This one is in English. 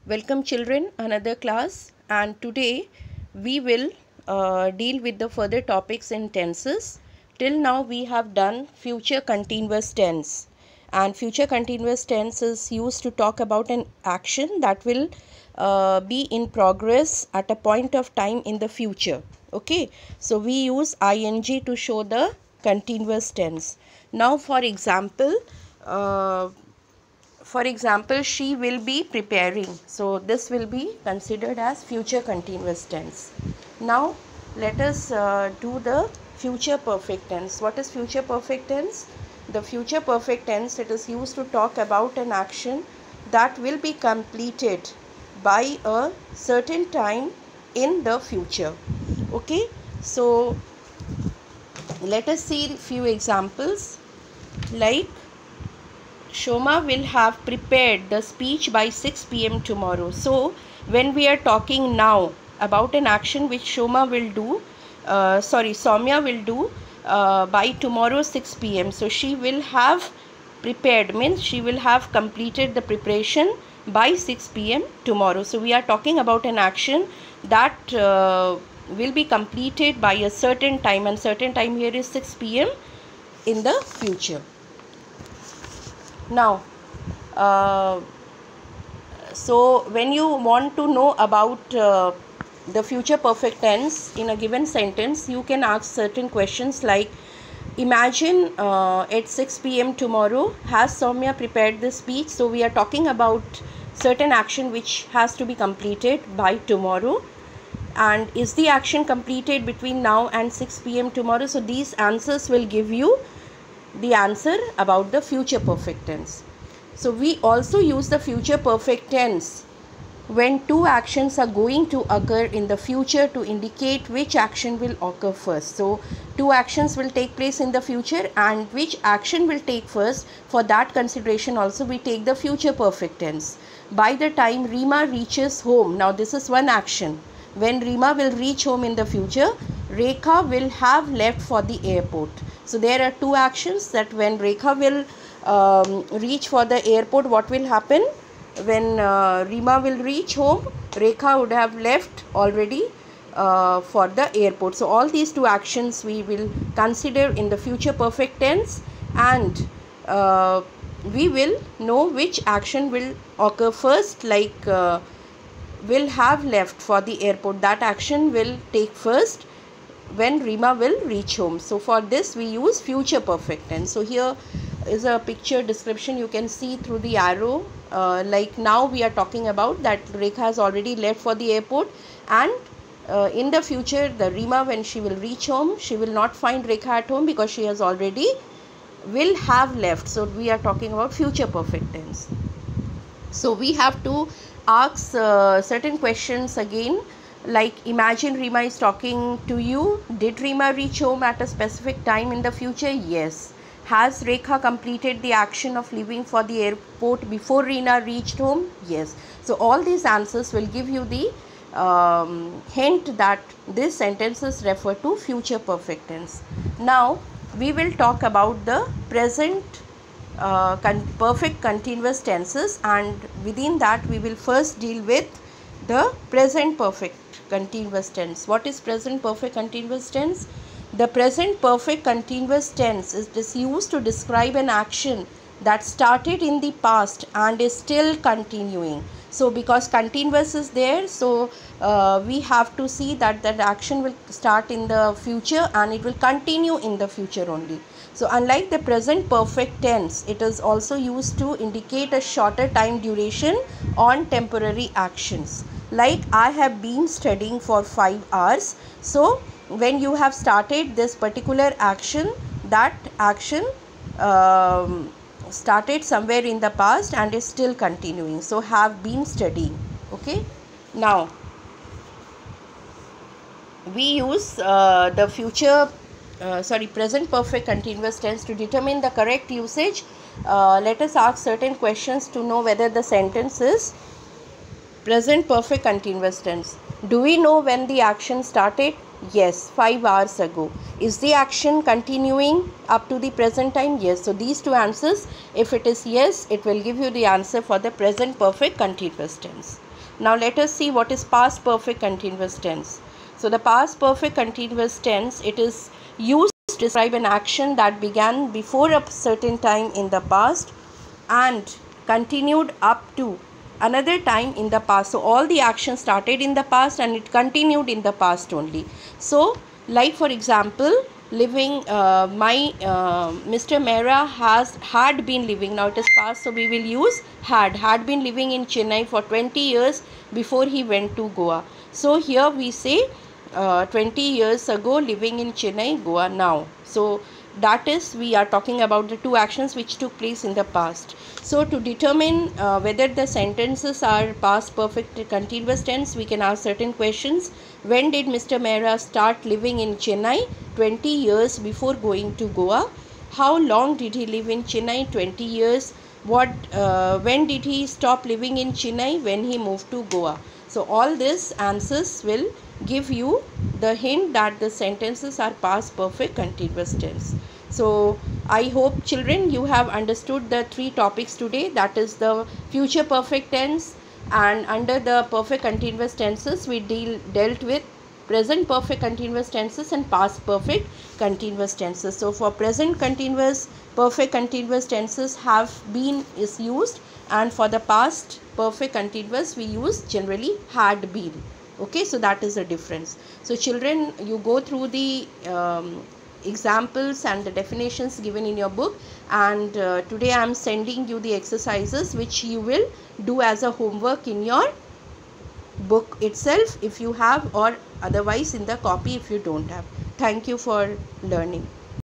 Welcome children, another class, and today we will deal with the further topics in tenses. Till now we have done future continuous tense, and future continuous tense is used to talk about an action that will be in progress at a point of time in the future. Okay, so we use ing to show the continuous tense. Now for example, she will be preparing. So this will be considered as future continuous tense. Now let us do the future perfect tense. What is future perfect tense? The future perfect tense, it is used to talk about an action that will be completed by a certain time in the future. Okay, so let us see few examples. Like, Shoma will have prepared the speech by 6 p.m. tomorrow. So, when we are talking now about an action which Soumya will do by tomorrow 6 p.m. So, she will have prepared, means she will have completed the preparation by 6 p.m. tomorrow. So, we are talking about an action that will be completed by a certain time, and certain time here is 6 p.m. in the future. Now, so when you want to know about the future perfect tense in a given sentence, you can ask certain questions like, imagine at 6 p.m. tomorrow, has Soumya prepared the speech? So we are talking about certain action which has to be completed by tomorrow. And is the action completed between now and 6 p.m. tomorrow? So these answers will give you the answer about the future perfect tense. So we also use the future perfect tense when two actions are going to occur in the future to indicate which action will occur first. So two actions will take place in the future, and which action will take first, for that consideration also we take the future perfect tense. By the time Rima reaches home, now this is one action. When Rima will reach home in the future, Rekha will have left for the airport. So there are two actions, that when Rekha will reach for the airport, what will happen? When Rima will reach home, Rekha would have left already for the airport. So all these two actions we will consider in the future perfect tense, and we will know which action will occur first. Like will have left for the airport, that action will take first when Rima will reach home. So for this we use future perfect tense. So here is a picture description, you can see through the arrow. Like now we are talking about that Rekha has already left for the airport, and in the future the Rima, when she will reach home, she will not find Rekha at home because she has already will have left. So we are talking about future perfect tense. So we have to ask certain questions again. Like, imagine Rima is talking to you. Did Rima reach home at a specific time in the future? Yes. Has Rekha completed the action of leaving for the airport before Rina reached home? Yes. So all these answers will give you the hint that these sentences refer to future perfect tense. Now we will talk about the present perfect continuous tenses, and within that we will first deal with the present perfect continuous tense. What is present perfect continuous tense? The present perfect continuous tense is used to describe an action that started in the past and is still continuing. So because continuous is there, so we have to see that that action will start in the future and it will continue in the future only. So unlike the present perfect tense, it is also used to indicate a shorter time duration on temporary actions. Like, I have been studying for 5 hours. So when you have started this particular action, that action started somewhere in the past and is still continuing. So have been studying. Okay. Now we use the present perfect continuous tense to determine the correct usage. Let us ask certain questions to know whether the sentence is present perfect continuous tense. Do we know when the action started? Yes, 5 hours ago. Is the action continuing up to the present time? Yes. So these two answers, if it is yes, it will give you the answer for the present perfect continuous tense. Now let us see what is past perfect continuous tense. So the past perfect continuous tense, it is used to describe an action that began before a certain time in the past and continued up to another time in the past. So all the actions started in the past and it continued in the past only. So like for example, living Mr. Mehra had been living, now it is past, so we will use had been living in Chennai for 20 years before he went to Goa. So here we say 20 years ago living in Chennai, Goa now. So that is, we are talking about the two actions which took place in the past. So to determine whether the sentences are past perfect continuous tense, we can ask certain questions. When did Mr. Mehra start living in Chennai? 20 years before going to Goa. How long did he live in Chennai? 20 years. When did he stop living in Chennai? When he moved to Goa. So all these answers will give you the hint that the sentences are past perfect continuous tense. So I hope children you have understood the three topics today, that is the future perfect tense, and under the perfect continuous tenses we dealt with present perfect continuous tenses and past perfect continuous tenses. So for present continuous, perfect continuous tenses have been is used, and for the past perfect continuous we use generally had been. Okay, so that is the difference. So children, you go through the examples and the definitions given in your book, and today I am sending you the exercises which you will do as a homework in your book itself if you have, or otherwise in the copy if you don't have. Thank you for learning.